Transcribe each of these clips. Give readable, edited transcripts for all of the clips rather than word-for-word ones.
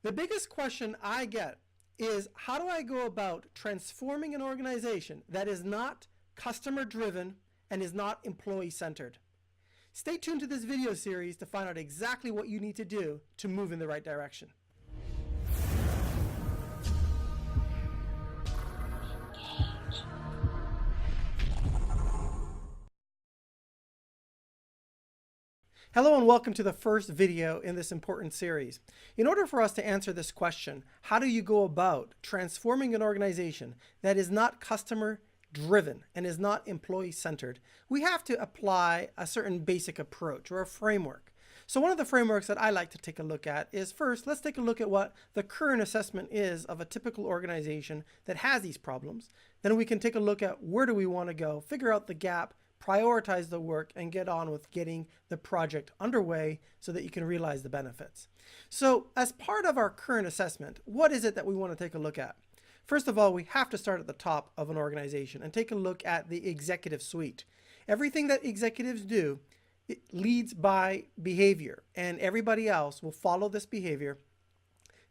The biggest question I get is, how do I go about transforming an organization that is not customer driven and is not employee centered? Stay tuned to this video series to find out exactly what you need to do to move in the right direction. Hello and welcome to the first video in this important series. In order for us to answer this question, how do you go about transforming an organization that is not customer driven and is not employee centered, we have to apply a certain basic approach or a framework. So one of the frameworks that I like to take a look at is, first, let's take a look at what the current assessment is of a typical organization that has these problems. Then we can take a look at where do we want to go, figure out the gap, prioritize the work, and get on with getting the project underway so that you can realize the benefits. So as part of our current assessment, what is it that we want to take a look at? First of all, we have to start at the top of an organization and take a look at the executive suite. Everything that executives do, it leads by behavior, and everybody else will follow this behavior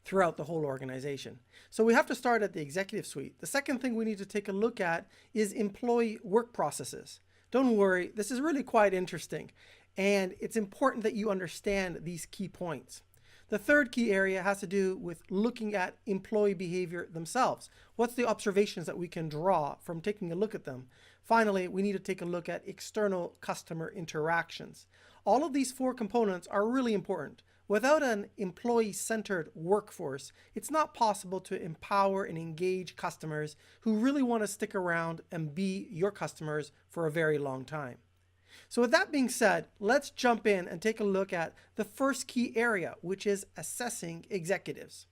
throughout the whole organization. So we have to start at the executive suite. The second thing we need to take a look at is employee work processes. Don't worry, this is really quite interesting, and it's important that you understand these key points. The third key area has to do with looking at employee behavior themselves. What's the observations that we can draw from taking a look at them? Finally, we need to take a look at external customer interactions. All of these four components are really important. Without an employee-centered workforce, it's not possible to empower and engage customers who really want to stick around and be your customers for a very long time. So with that being said, let's jump in and take a look at the first key area, which is assessing executives.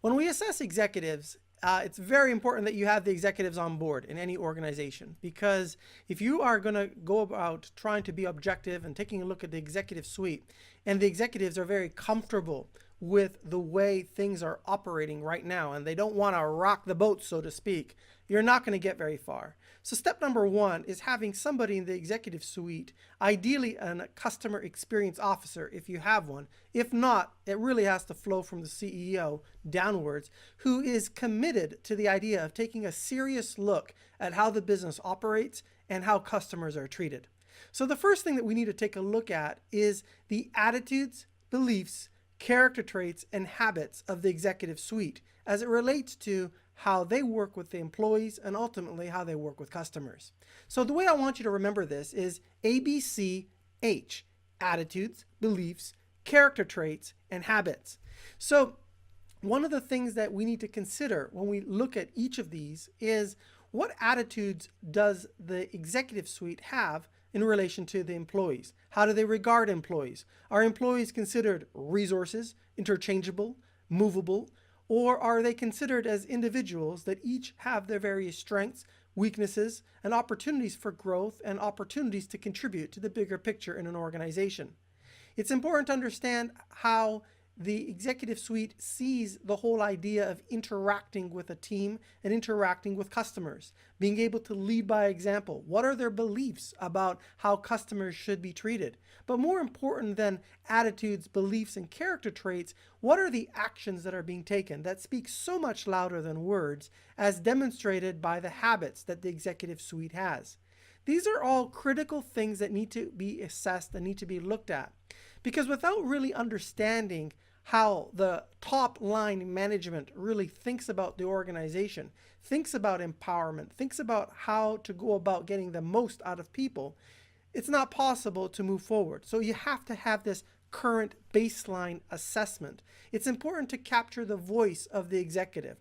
When we assess executives, it's very important that you have the executives on board in any organization, because if you are going to go about trying to be objective and taking a look at the executive suite, and the executives are very comfortable with the way things are operating right now, and they don't want to rock the boat, so to speak, you're not going to get very far. So step number one is having somebody in the executive suite, ideally a customer experience officer if you have one. If not, it really has to flow from the CEO downwards, who is committed to the idea of taking a serious look at how the business operates and how customers are treated. So the first thing that we need to take a look at is the attitudes, beliefs, character traits, and habits of the executive suite as it relates to how they work with the employees and ultimately how they work with customers. So the way I want you to remember this is ABCH: attitudes, beliefs, character traits, and habits. So one of the things that we need to consider when we look at each of these is, what attitudes does the executive suite have in relation to the employees? How do they regard employees? Are employees considered resources, interchangeable, movable, or are they considered as individuals that each have their various strengths, weaknesses, and opportunities for growth and opportunities to contribute to the bigger picture in an organization? It's important to understand how the executive suite sees the whole idea of interacting with a team and interacting with customers, being able to lead by example. What are their beliefs about how customers should be treated? But more important than attitudes, beliefs, and character traits, what are the actions that are being taken that speak so much louder than words, as demonstrated by the habits that the executive suite has? These are all critical things that need to be assessed and need to be looked at. Because without really understanding how the top line management really thinks about the organization, thinks about empowerment, thinks about how to go about getting the most out of people, it's not possible to move forward. So you have to have this current baseline assessment. It's important to capture the voice of the executive.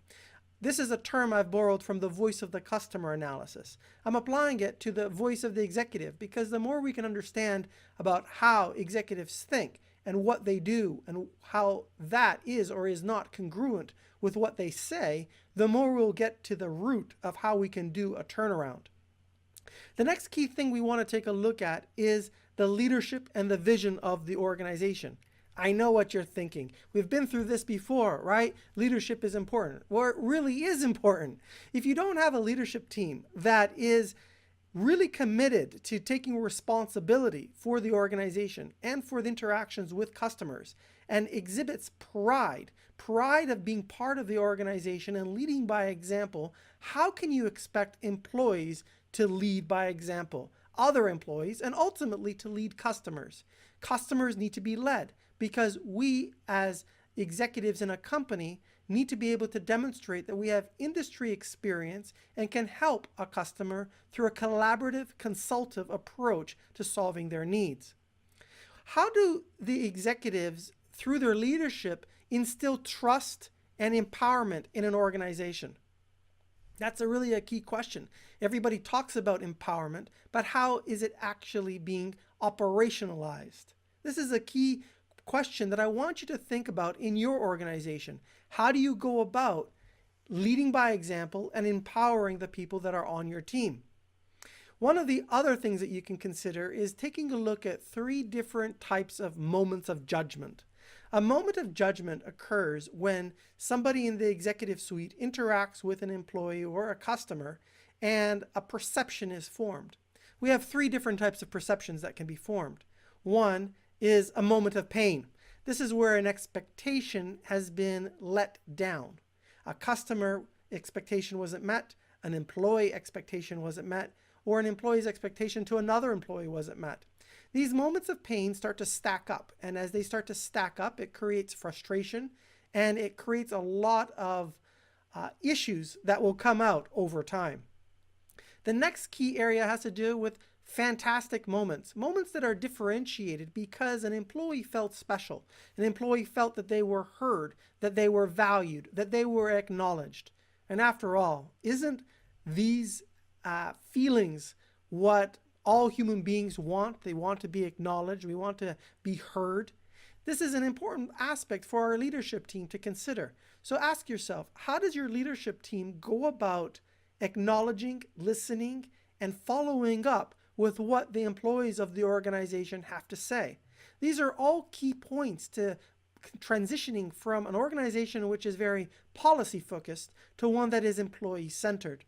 This is a term I've borrowed from the voice of the customer analysis. I'm applying it to the voice of the executive, because the more we can understand about how executives think and what they do and how that is or is not congruent with what they say, the more we'll get to the root of how we can do a turnaround. The next key thing we want to take a look at is the leadership and the vision of the organization. I know what you're thinking. We've been through this before, right? Leadership is important. Well, it really is important. If you don't have a leadership team that is really committed to taking responsibility for the organization and for the interactions with customers, and exhibits pride of being part of the organization and leading by example, how can you expect employees to lead by example? Other employees, and ultimately to lead customers. Customers need to be led because we as executives in a company need to be able to demonstrate that we have industry experience and can help a customer through a collaborative, consultative approach to solving their needs. How do the executives, through their leadership, instill trust and empowerment in an organization? That's really a key question. Everybody talks about empowerment, but how is it actually being operationalized? This is a key question that I want you to think about in your organization. How do you go about leading by example and empowering the people that are on your team? One of the other things that you can consider is taking a look at 3 different types of moments of judgment. A moment of judgment occurs when somebody in the executive suite interacts with an employee or a customer and a perception is formed. We have 3 different types of perceptions that can be formed. One is a moment of pain. This is where an expectation has been let down. A customer expectation wasn't met, an employee expectation wasn't met, or an employee's expectation to another employee wasn't met. These moments of pain start to stack up, and as they start to stack up, it creates frustration and it creates a lot of issues that will come out over time. The next key area has to do with fantastic moments, moments that are differentiated because an employee felt special. An employee felt that they were heard, that they were valued, that they were acknowledged. And after all, isn't these feelings what all human beings want? They want to be acknowledged. We want to be heard. This is an important aspect for our leadership team to consider. So ask yourself, how does your leadership team go about acknowledging, listening, and following up with what the employees of the organization have to say? These are all key points to transitioning from an organization which is very policy focused to one that is employee centered.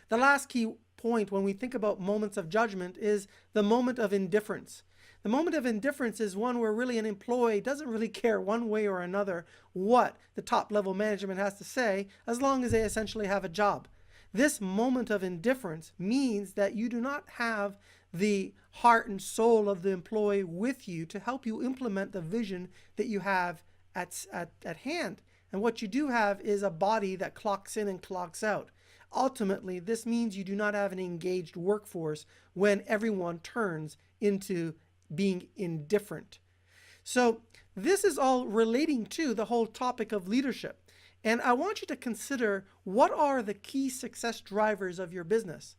The last key point when we think about moments of judgment is the moment of indifference. The moment of indifference is one where really an employee doesn't really care one way or another what the top level management has to say, as long as they essentially have a job. This moment of indifference means that you do not have the heart and soul of the employee with you to help you implement the vision that you have at hand. And what you do have is a body that clocks in and clocks out. Ultimately, this means you do not have an engaged workforce when everyone turns into being indifferent. So this is all relating to the whole topic of leadership. And I want you to consider, what are the key success drivers of your business?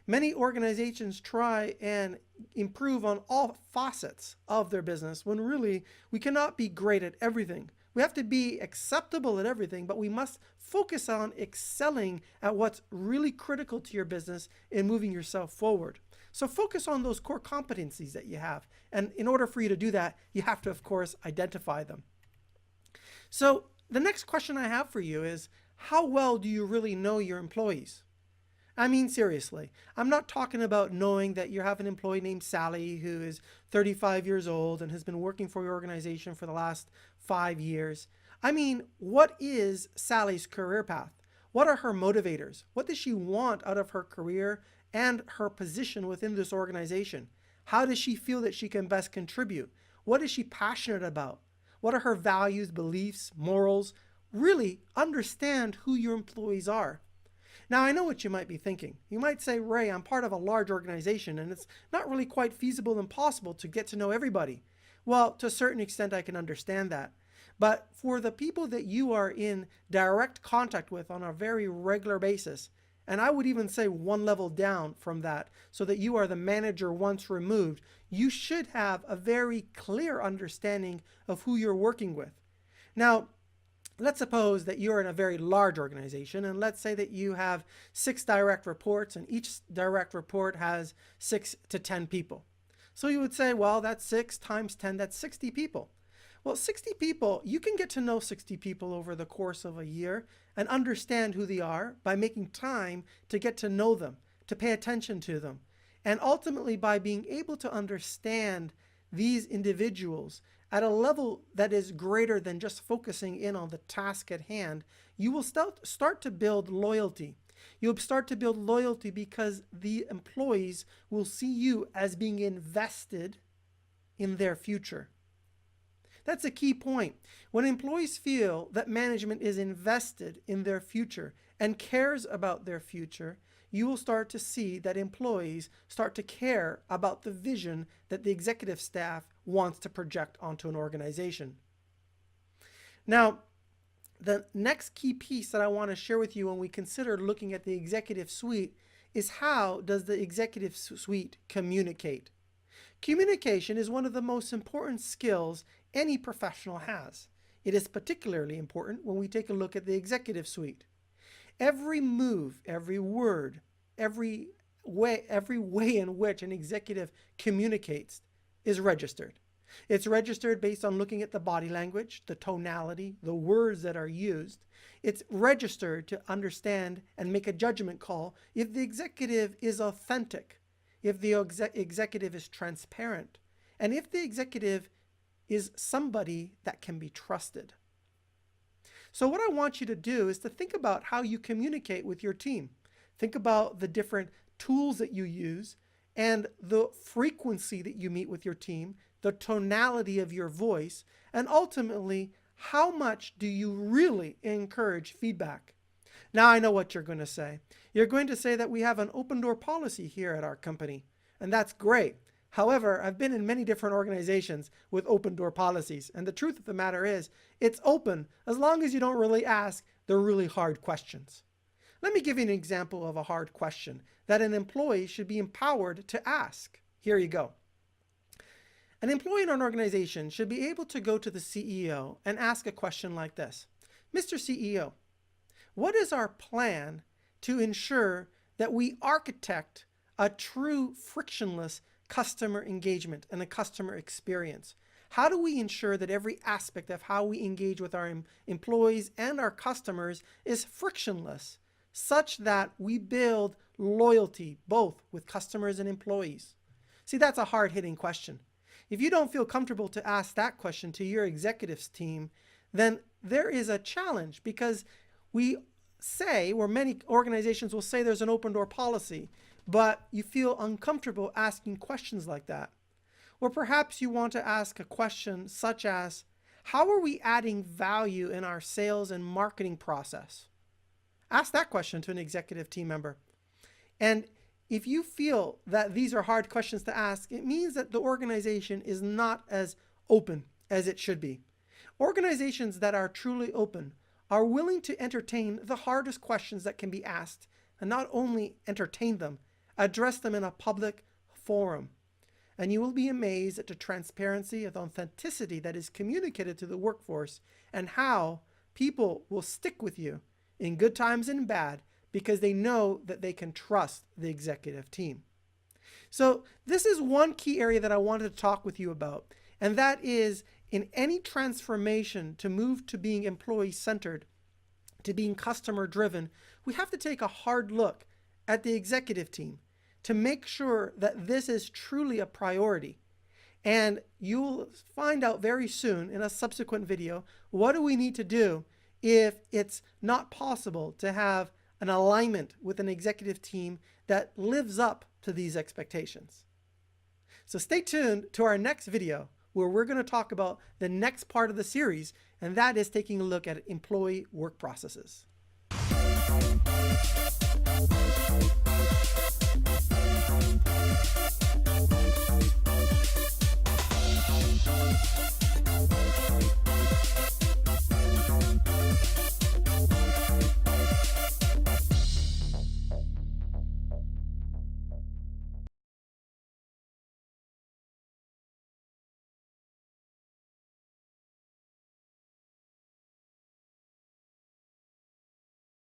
Many organizations try and improve on all facets of their business when really we cannot be great at everything. We have to be acceptable at everything, but we must focus on excelling at what's really critical to your business in moving yourself forward. So focus on those core competencies that you have. And in order for you to do that, you have to, of course, identify them. So the next question I have for you is, how well do you really know your employees? I mean, seriously, I'm not talking about knowing that you have an employee named Sally who is 35 years old and has been working for your organization for the last 5 years. I mean, what is Sally's career path? What are her motivators? What does she want out of her career and her position within this organization? How does she feel that she can best contribute? What is she passionate about? What are her values, beliefs, morals? Really understand who your employees are. Now, I know what you might be thinking. You might say, Ray, I'm part of a large organization and it's not really quite feasible and possible to get to know everybody. Well, to a certain extent, I can understand that. But for the people that you are in direct contact with on a very regular basis, and I would even say one level down from that, so that you are the manager once removed, you should have a very clear understanding of who you're working with. Now, let's suppose that you're in a very large organization, and let's say that you have 6 direct reports, and each direct report has 6 to 10 people. So you would say, well, that's 6 times 10, that's 60 people. Well, 60 people, you can get to know 60 people over the course of a year and understand who they are by making time to get to know them, to pay attention to them. And ultimately, by being able to understand these individuals at a level that is greater than just focusing in on the task at hand, you will start to build loyalty. You'll start to build loyalty because the employees will see you as being invested in their future. That's a key point. When employees feel that management is invested in their future and cares about their future, you will start to see that employees start to care about the vision that the executive staff wants to project onto an organization. Now, the next key piece that I want to share with you when we consider looking at the executive suite is how does the executive suite communicate? Communication is one of the most important skills any professional has. It is particularly important when we take a look at the executive suite. Every move, every word, every way in which an executive communicates is registered. It's registered based on looking at the body language, the tonality, the words that are used. It's registered to understand and make a judgment call if the executive is authentic, if the executive is transparent, and if the executive is somebody that can be trusted. So what I want you to do is to think about how you communicate with your team. Think about the different tools that you use and the frequency that you meet with your team, the tonality of your voice, and ultimately, how much do you really encourage feedback? Now I know what you're going to say. You're going to say that we have an open door policy here at our company, and that's great. However, I've been in many different organizations with open door policies, and the truth of the matter is, it's open as long as you don't really ask the really hard questions. Let me give you an example of a hard question that an employee should be empowered to ask. Here you go. An employee in an organization should be able to go to the CEO and ask a question like this. Mr. CEO, what is our plan to ensure that we architect a true frictionless customer engagement and a customer experience? How do we ensure that every aspect of how we engage with our employees and our customers is frictionless, such that we build loyalty both with customers and employees? See, that's a hard-hitting question. If you don't feel comfortable to ask that question to your executives team, then there is a challenge, because we say, or many organizations will say, there's an open door policy, but you feel uncomfortable asking questions like that. Or perhaps you want to ask a question such as, how are we adding value in our sales and marketing process? Ask that question to an executive team member. And if you feel that these are hard questions to ask, it means that the organization is not as open as it should be. Organizations that are truly open are willing to entertain the hardest questions that can be asked, and not only entertain them, address them in a public forum. And you will be amazed at the transparency and authenticity that is communicated to the workforce, and how people will stick with you in good times and bad, because they know that they can trust the executive team. So this is one key area that I wanted to talk with you about, and that is, in any transformation to move to being employee-centered, to being customer-driven, we have to take a hard look at the executive team to make sure that this is truly a priority. And you'll find out very soon in a subsequent video, what do we need to do if it's not possible to have an alignment with an executive team that lives up to these expectations. So stay tuned to our next video, where we're going to talk about the next part of the series, and that is taking a look at employee work processes.